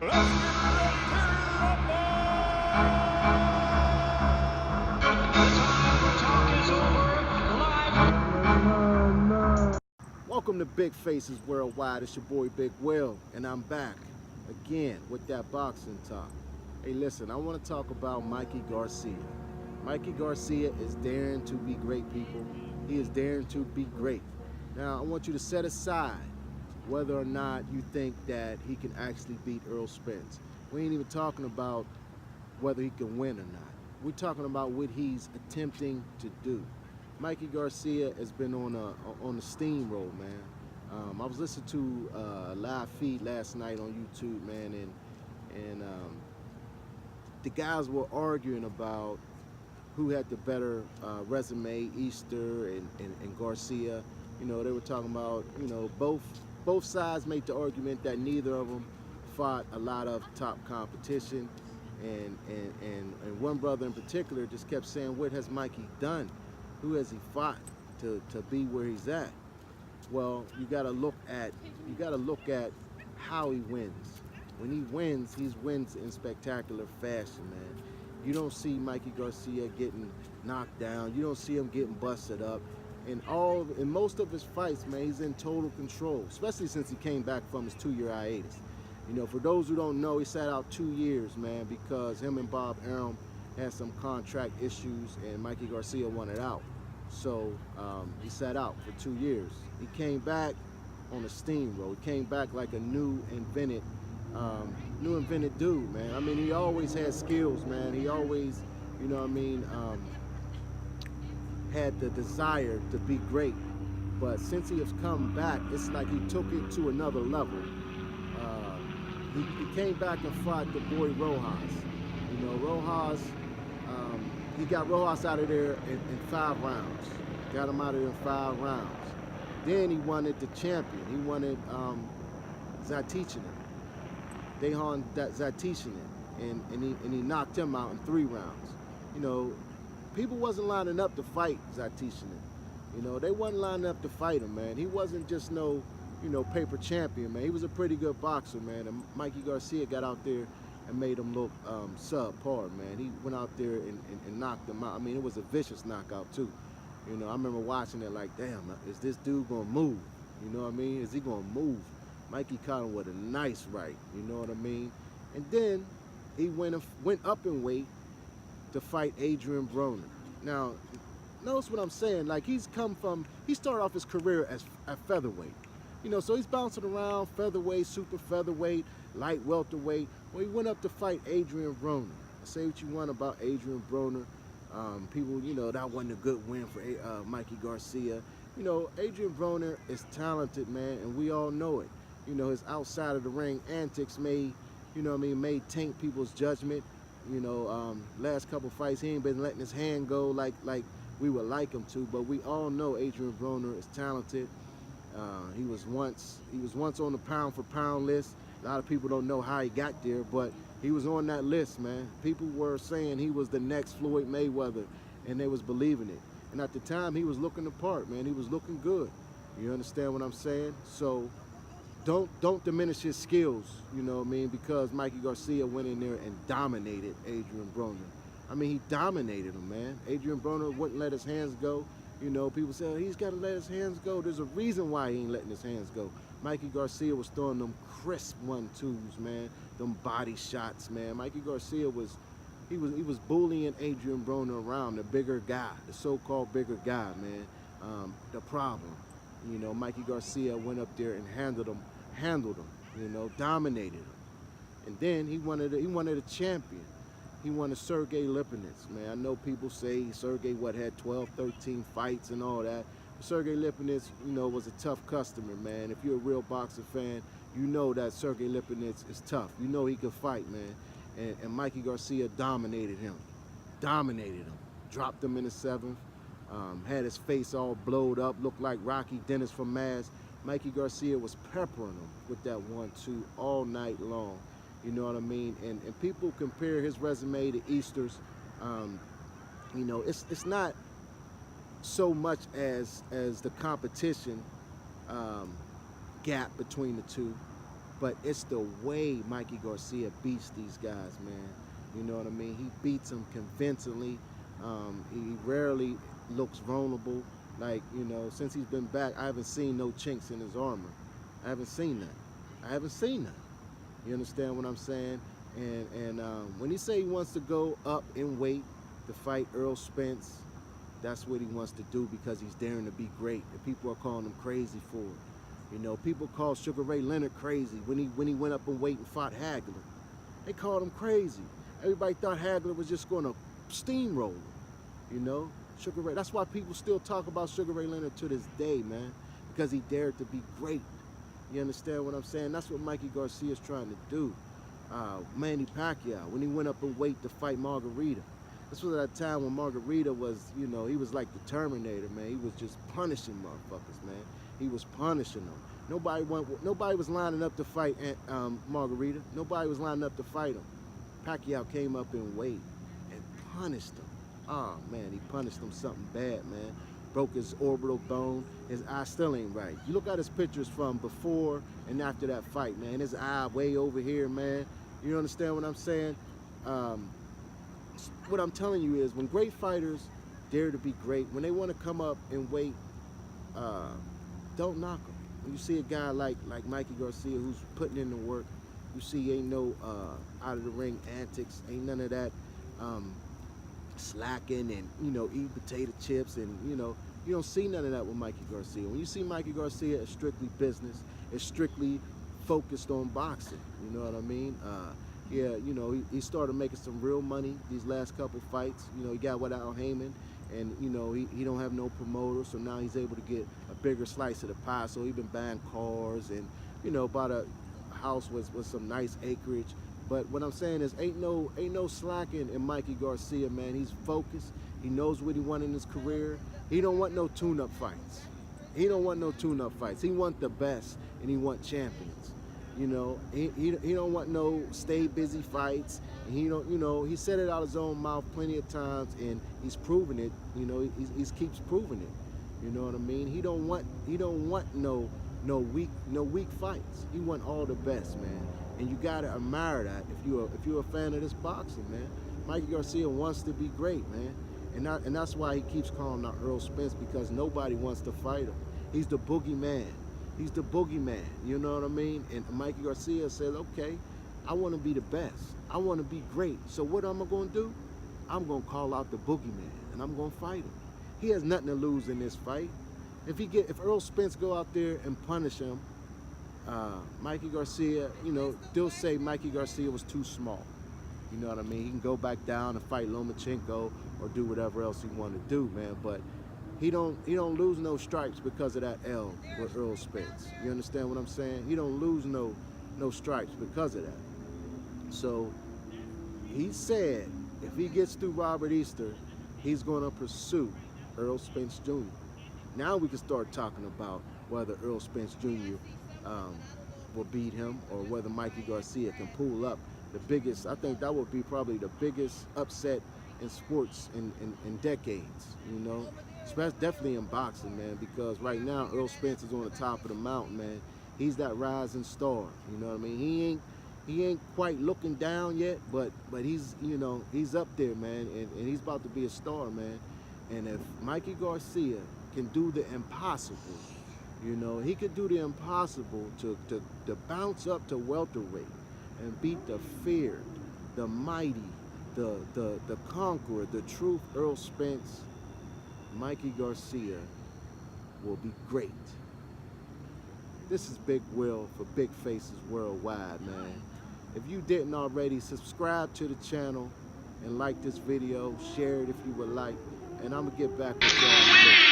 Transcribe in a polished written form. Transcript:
Welcome to Big Faces Worldwide. It's your boy Big Will, and I'm back again with that boxing talk. Hey, listen, I want to talk about Mikey Garcia. Mikey Garcia is daring to be great, people. He is daring to be great. Now, I want you to set aside whether or not you think that he can actually beat Earl Spence. We ain't even talking about whether he can win or not. We're talking about what he's attempting to do. Mikey Garcia has been on a steamroll, man. I was listening to a live feed last night on YouTube, man, and the guys were arguing about who had the better resume, Easter and Garcia. You know, they were talking about, you know, both sides made the argument that neither of them fought a lot of top competition, and one brother in particular just kept saying, what has Mikey done? Who has he fought to be where he's at? Well, you gotta look at how he wins. When he wins in spectacular fashion, man. You don't see Mikey Garcia getting knocked down. You don't see him getting busted up. In most of his fights, man, he's in total control, especially since he came back from his 2-year hiatus. You know, for those who don't know, he sat out 2 years, man, because him and Bob Arum had some contract issues, and Mikey Garcia wanted out. So he sat out for 2 years. He came back on a steamroll. He came back like a new invented dude, man. I mean, he always had skills, man. He always, you know what I mean, had the desire to be great. But since he has come back, it's like he took it to another level. He came back and fought the boy Rojas. You know, Rojas, he got Rojas out of there in 5 rounds. Got him out of there in 5 rounds. Then he wanted the champion. He wanted Zatichinin. Dejan Zatichinin. And he knocked him out in 3 rounds. You know, people wasn't lining up to fight Zatichinin. You know, they wasn't lining up to fight him, man. He wasn't just no, you know, paper champion, man. He was a pretty good boxer, man. And Mikey Garcia got out there and made him look subpar, man. He went out there and knocked him out. I mean, it was a vicious knockout, too. You know, I remember watching it like, damn, is this dude gonna move? You know what I mean? Is he gonna move? Mikey caught him with a nice right, you know what I mean? And then he went up in weight to fight Adrian Broner. Now, notice what I'm saying. Like, he started off his career at featherweight. You know, so he's bouncing around featherweight, super featherweight, light welterweight. Well, he went up to fight Adrian Broner. Say what you want about Adrian Broner. People, you know, that wasn't a good win for Mikey Garcia. You know, Adrian Broner is talented, man, and we all know it. You know, his outside of the ring antics may taint people's judgment. You know, last couple fights, he ain't been letting his hand go like we would like him to, but we all know Adrian Broner is talented. He was once on the pound for pound list. A lot of people don't know how he got there, but he was on that list, man. People were saying he was the next Floyd Mayweather, and they was believing it. And at the time, he was looking the part, man. He was looking good. You understand what I'm saying? So don't diminish his skills, you know what I mean, because Mikey Garcia went in there and dominated Adrian Broner. I mean, he dominated him, man. Adrian Broner wouldn't let his hands go. You know, people say, oh, he's got to let his hands go. There's a reason why he ain't letting his hands go. Mikey Garcia was throwing them crisp 1-2s, man. Them body shots, man. Mikey Garcia was bullying Adrian Broner around, the bigger guy, the so-called bigger guy, man. The problem, you know, Mikey Garcia went up there and handled him, you know, dominated him. And then he wanted a champion. He wanted Sergey Lipinets, man. I know people say Sergey, had 12, 13 fights and all that. But Sergey Lipinets, you know, was a tough customer, man. If you're a real boxing fan, you know that Sergey Lipinets is tough. You know he can fight, man. And Mikey Garcia dominated him. Dropped him in the 7th. Had his face all blowed up, looked like Rocky Dennis from Maz. Mikey Garcia was peppering him with that 1-2 all night long. You know what I mean? And people compare his resume to Easter's. You know, it's not so much as the competition gap between the two, but it's the way Mikey Garcia beats these guys, man. You know what I mean? He beats them convincingly. He rarely looks vulnerable. Like, you know, since he's been back, I haven't seen no chinks in his armor. I haven't seen that. I haven't seen that. You understand what I'm saying? And when he say he wants to go up in weight to fight Earl Spence, that's what he wants to do because he's daring to be great. And people are calling him crazy for it. You know, people call Sugar Ray Leonard crazy when he went up in weight and fought Hagler. They called him crazy. Everybody thought Hagler was just going to steamroll him. You know, Sugar Ray. That's why people still talk about Sugar Ray Leonard to this day, man, because he dared to be great. You understand what I'm saying? That's what Mikey Garcia is trying to do. Manny Pacquiao, when he went up in weight to fight Margarita. This was at a time when Margarita was, you know, he was like the Terminator, man. He was just punishing motherfuckers, man. He was punishing them. Nobody was lining up to fight Margarita. Nobody was lining up to fight him. Pacquiao came up in weight and punished him. Oh, man, he punished him something bad, man. Broke his orbital bone. His eye still ain't right. You look at his pictures from before and after that fight, man. His eye way over here, man. You understand what I'm saying? What I'm telling you is when great fighters dare to be great, when they want to come up and weight, don't knock them. When you see a guy like Mikey Garcia who's putting in the work, you see ain't no out of the ring antics, ain't none of that slacking and, you know, eat potato chips and, you know, you don't see none of that with Mikey Garcia. When you see Mikey Garcia, it's strictly business. It's strictly focused on boxing. You know what I mean? Yeah, you know, he started making some real money these last couple fights. You know, he got without Heyman, and, you know, he don't have no promoter, so now he's able to get a bigger slice of the pie. So he's been buying cars and, you know, bought a house with some nice acreage. But what I'm saying is ain't no slacking in Mikey Garcia, man. He's focused. He knows what he wants in his career. He don't want no tune-up fights. He don't want no tune-up fights. He want the best, and he want champions. You know, he don't want no stay busy fights. And he don't, you know, he said it out of his own mouth plenty of times, and he's proven it. You know, he keeps proving it. You know what I mean? He don't want no weak fights. He want all the best, man. And you gotta admire that if you're a fan of this boxing, man. Mikey Garcia wants to be great, man. And that's why he keeps calling out Earl Spence, because nobody wants to fight him. He's the boogeyman. He's the boogeyman, you know what I mean? And Mikey Garcia says, okay, I want to be the best. I want to be great. So what am I going to do? I'm going to call out the boogeyman, and I'm going to fight him. He has nothing to lose in this fight. If Earl Spence go out there and punish him, Mikey Garcia, you know, they'll say Mikey Garcia was too small. You know what I mean? He can go back down and fight Lomachenko or do whatever else he want to do, man. But he don't lose no stripes because of that L with Earl Spence. You understand what I'm saying? He don't lose no stripes because of that. So he said if he gets through Robert Easter, he's going to pursue Earl Spence Jr. Now we can start talking about whether Earl Spence Jr. Will beat him or whether Mikey Garcia can pull up the biggest. I think that would be probably the biggest upset in sports in decades, you know. Definitely in boxing, man, because right now Earl Spence is on the top of the mountain, man. He's that rising star, you know what I mean? He ain't quite looking down yet, but he's, you know, he's up there, man, and he's about to be a star, man. And if Mikey Garcia can do the impossible, you know, he could do the impossible to bounce up to welterweight and beat the feared, the mighty, the conqueror, the truth Earl Spence. Mikey Garcia will be great. This is Big Will for Big Faces Worldwide, man. If you didn't already, subscribe to the channel and like this video, share it if you would like, and I'm gonna get back with y'all.